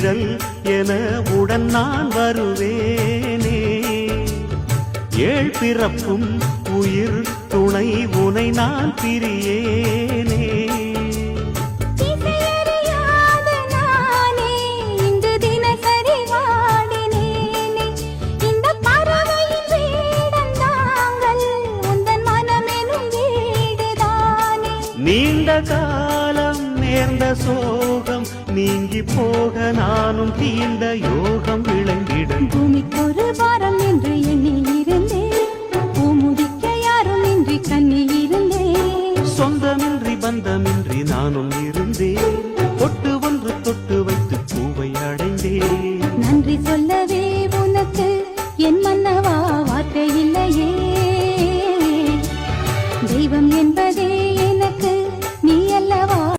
நிழல் என உடன் நான் வருவேனே. ஏழ் பிறப்பும் உயிர் துணை உனை நான் பிரியேனே. நீண்ட காலம் நேர்ந்த சோகம் நீங்கி போக நானும் தீண்ட யோகம் விளங்கிட. பூமிக்கொரு வாரம் என்று எண்ணி இருந்தேன், பூமுடிக்க யாரும் இன்றி கண்ணி இருந்தேன். சொந்தமின்றி பந்தமின்றி நானும் இருந்தேன், பொட்டு ஒன்று தொட்டு வை